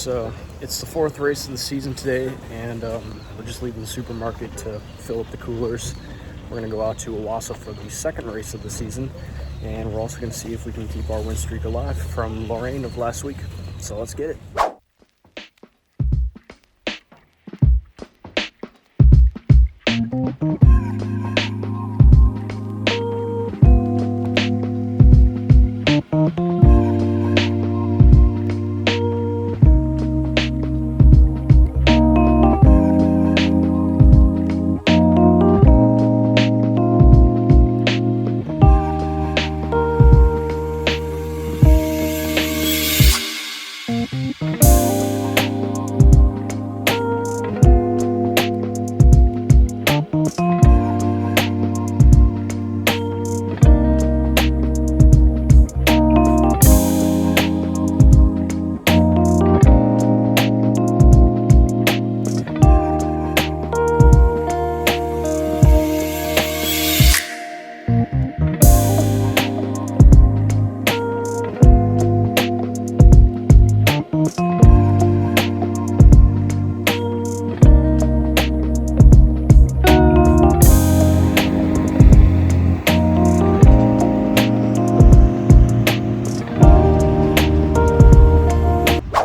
So it's the fourth race of the season today, and we're just leaving the supermarket to fill up the coolers. We're going to go out to Owosso for the second race of the season, and we're also going to see if we can keep our win streak alive from Lorain of last week. So let's get it.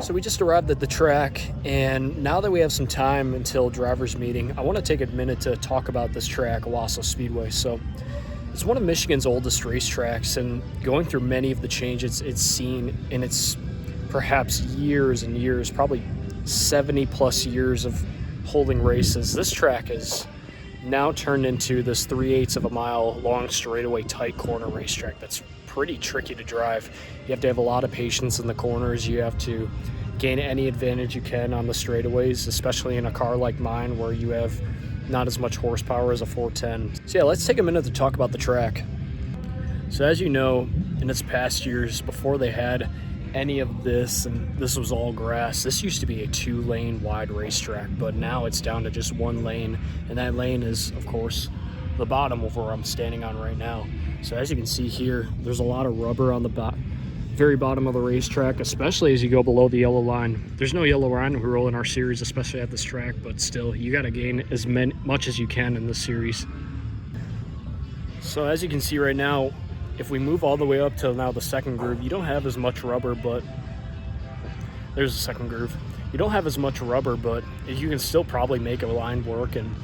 So we just arrived at the track, and now that we have some time until driver's meeting, I want to take a minute to talk about this track, Owosso Speedway. So it's one of Michigan's oldest racetracks, and going through many of the changes it's seen in its perhaps years and years, probably 70 plus years of holding races, this track is now turned into this 3/8 of a mile long straightaway tight corner racetrack that's pretty tricky to drive. You have to have a lot of patience in the corners. You have to gain any advantage you can on the straightaways, especially in a car like mine where you have not as much horsepower as a 410. So yeah, let's take a minute to talk about the track. So as you know, in its past years, before they had any of this, and this was all grass, this used to be a 2-lane wide racetrack, but now it's down to just 1 lane, and that lane is, of course, the bottom of where I'm standing on right now. So as you can see here, there's a lot of rubber on the very bottom of the racetrack, especially as you go below the yellow line. There's no yellow line we roll in our series, especially at this track, but still, you got to gain as much as you can in this series. So as you can see right now, if we move all the way up to now the second groove, you don't have as much rubber, but there's the second groove. You don't have as much rubber, but you can still probably make a line work and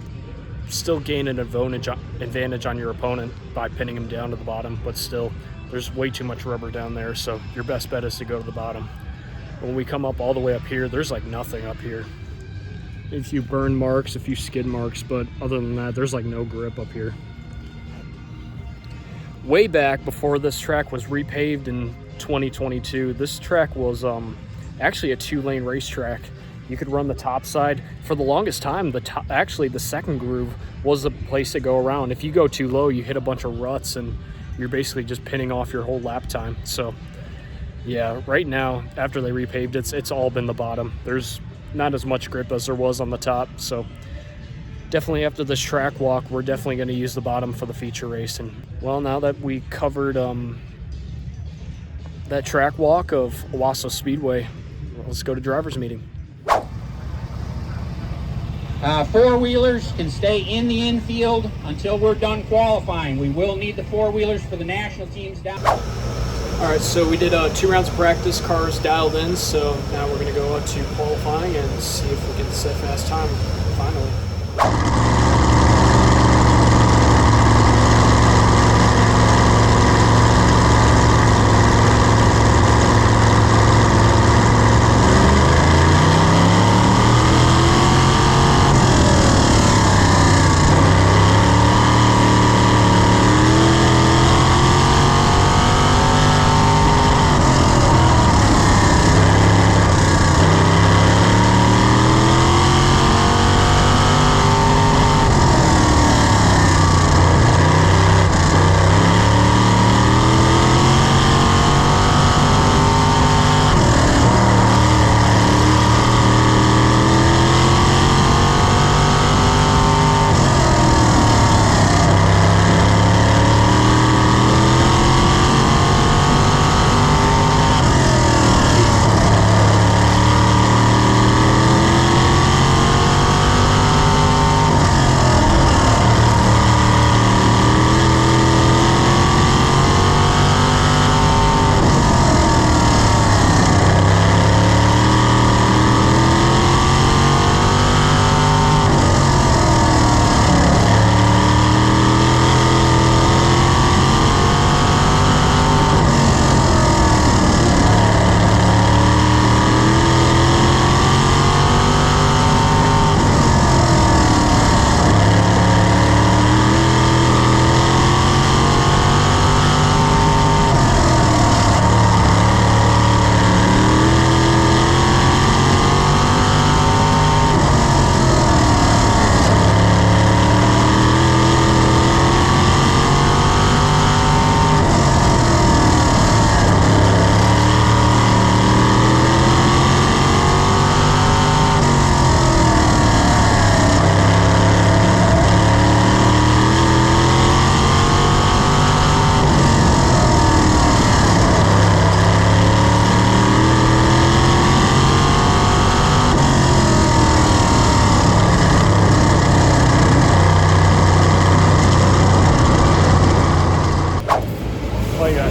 still gain an advantage on your opponent by pinning him down to the bottom, but still there's way too much rubber down there, so your best bet is to go to the bottom. When we come up all the way up here, there's like nothing up here. A few burn marks, a few skid marks, but other than that, there's like no grip up here. Way back before this track was repaved in 2022, this track was actually a 2-lane racetrack. You could run the top side. For the longest time, actually the second groove was the place to go around. If you go too low, you hit a bunch of ruts and you're basically just pinning off your whole lap time. So yeah, right now, after they repaved, it's all been the bottom. There's not as much grip as there was on the top. So definitely after this track walk, we're definitely going to use the bottom for the feature race. And well, now that we covered that track walk of Owosso Speedway, let's go to driver's meeting. Four-wheelers can stay in the infield until we're done qualifying. We will need the four-wheelers for the national teams down. All right, so we did 2 rounds of practice, cars dialed in, so now we're going to go out to qualifying and see if we can set fast time finally.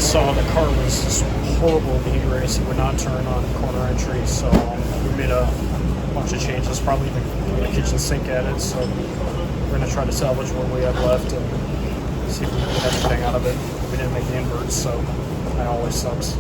saw the car was just horrible in the heat race. It would not turn on corner entry, so we made a bunch of changes, probably even the kitchen sink added. So we're going to try to salvage what we have left and see if we can get everything out of it. We didn't make the inverts, so that always sucks.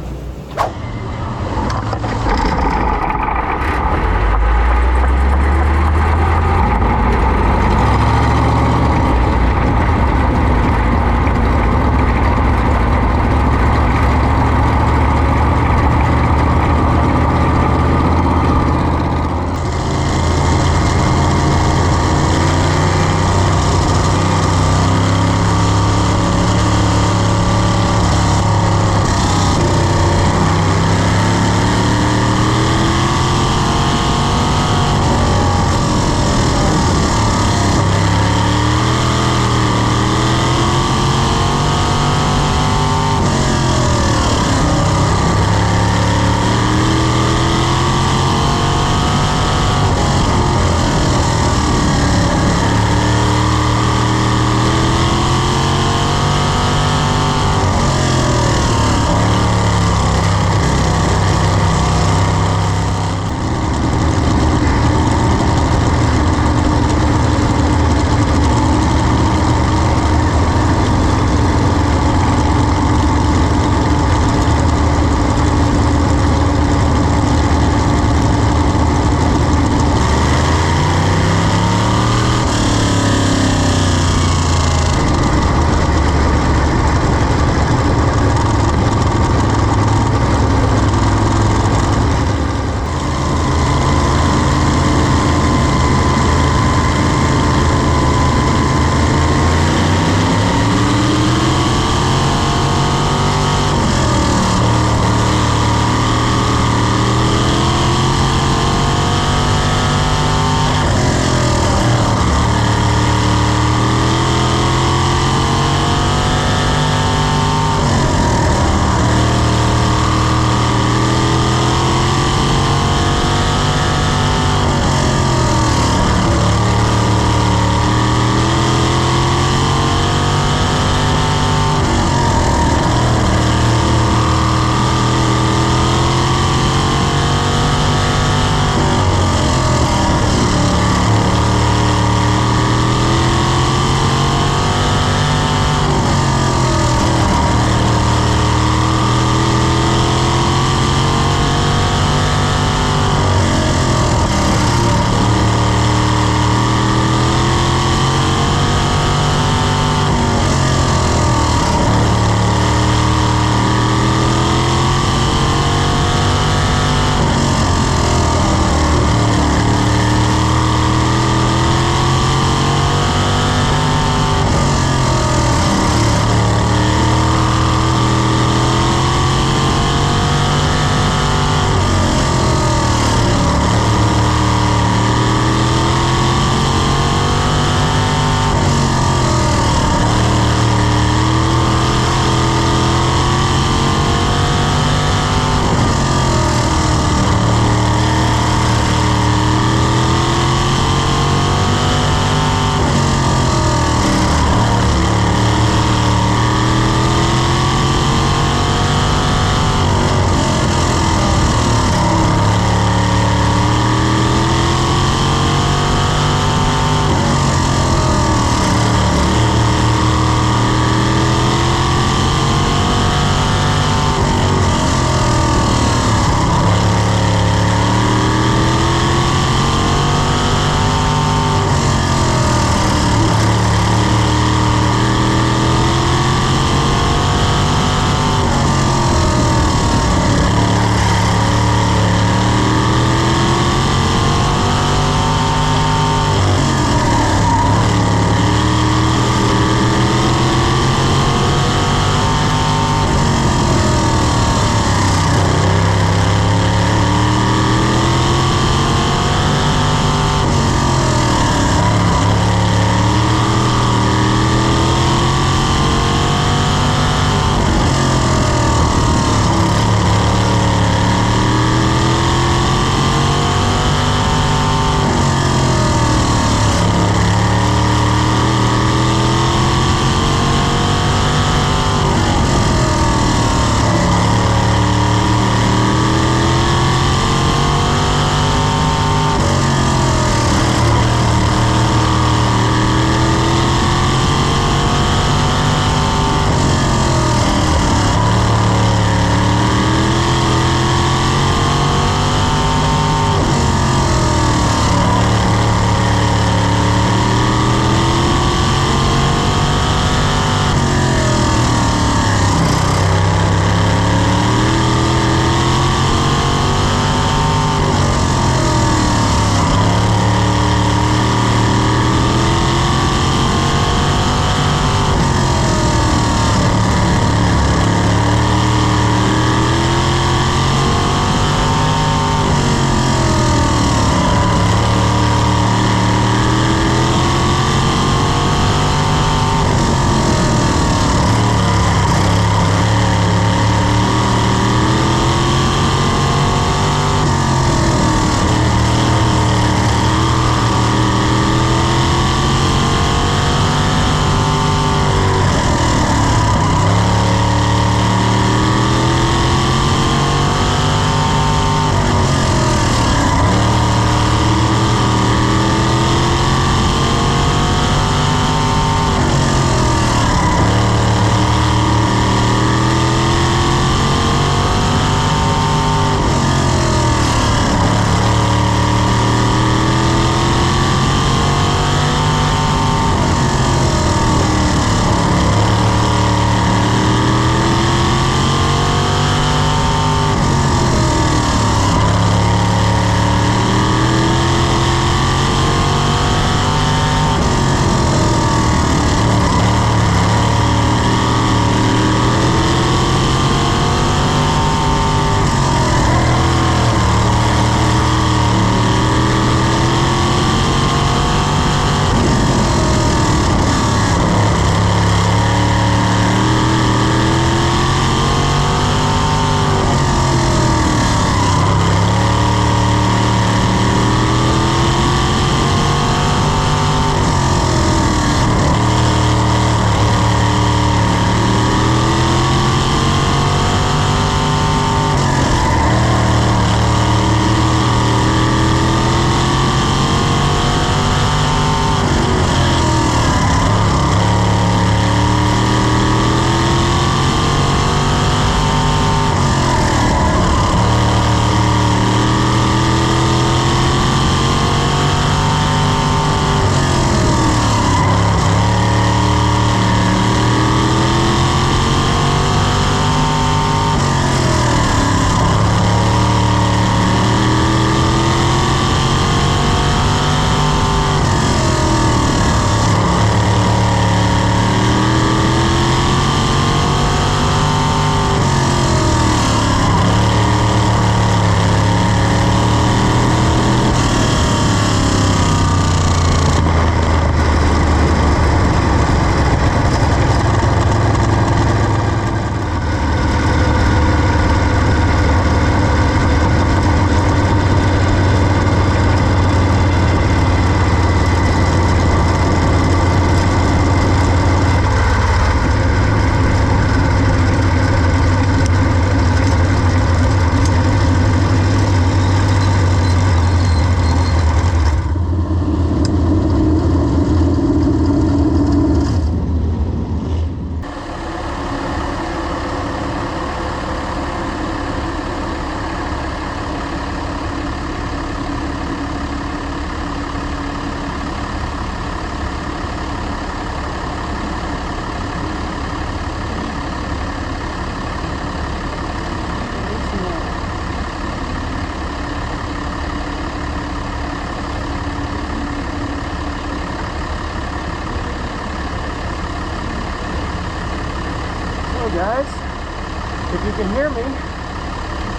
can hear me,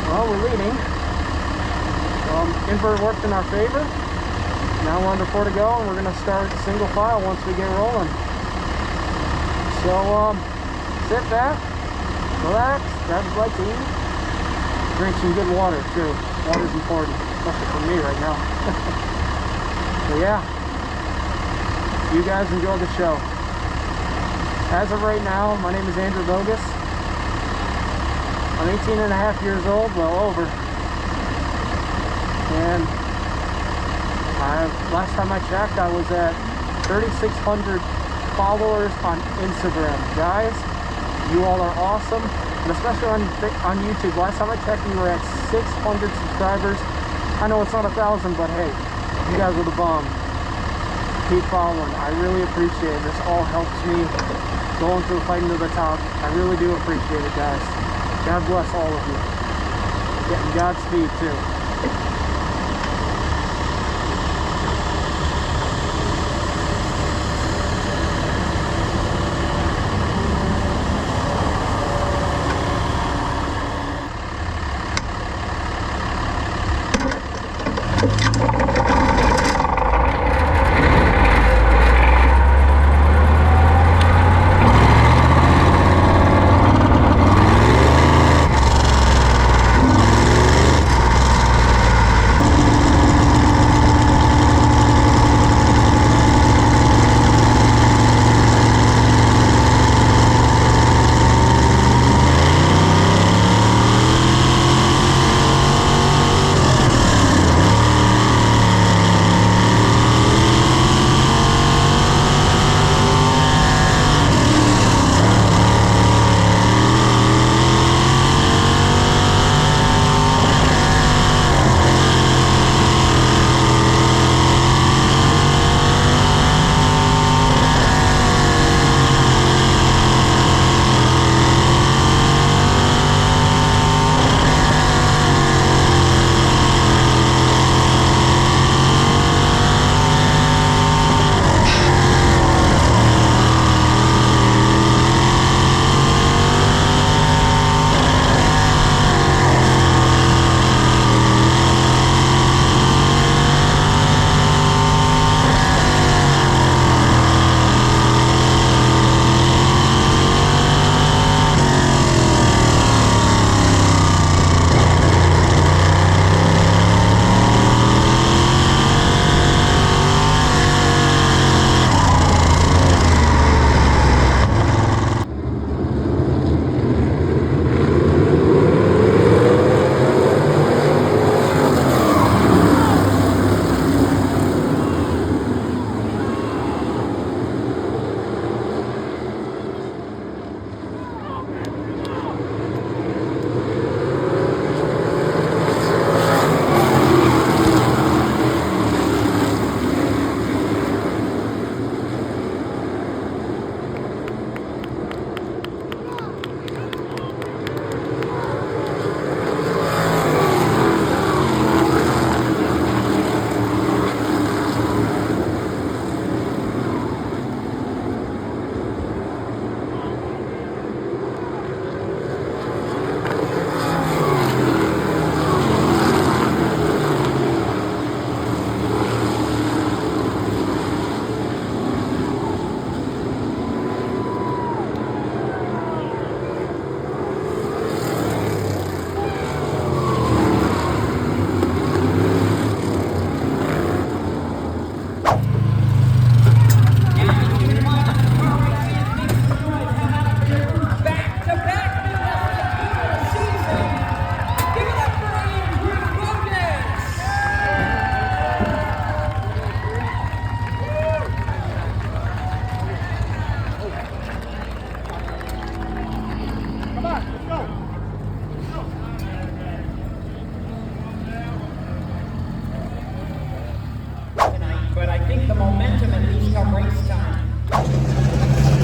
well, we're leading. Invert worked in our favor. Now we're under 4 to go, and we're going to start single file once we get rolling. So sit back, relax, grab a bite to eat, drink some good water too. Water's important, especially for me right now. So yeah, you guys enjoy the show. As of right now, my name is Bogusz. I'm 18 and a half years old, well over. And last time I checked, I was at 3,600 followers on Instagram. Guys, you all are awesome, and especially on YouTube. Last time I checked, we were at 600 subscribers. I know it's not 1,000, but hey, you guys are the bomb. Keep following. I really appreciate it. This all helps me going through fighting to the top. I really do appreciate it, guys. God bless all of you. Getting Godspeed too.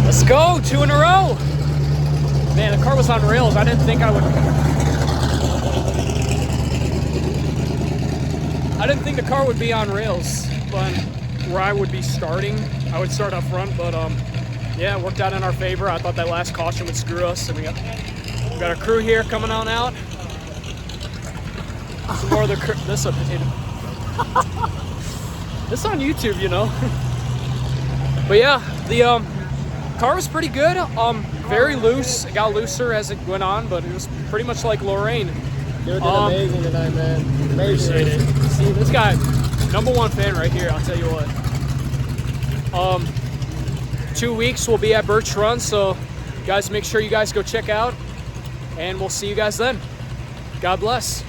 Let's go, 2 in a row. Man, the car was on rails. I didn't think the car would be on rails, but where I would be starting, I would start up front, but yeah, it worked out in our favor. I thought that last caution would screw us, and we got Got a crew here coming on out. Some more of the crew. This is a potato. This on YouTube, you know. But yeah, the car was pretty good. Very loose. It got looser as it went on, but it was pretty much like Lorain. You did amazing tonight, man. Amazing. Appreciate it. See, this guy, #1 fan right here, I'll tell you what. 2 weeks we'll be at Birch Run, so guys, make sure you guys go check out, and we'll see you guys then. God bless.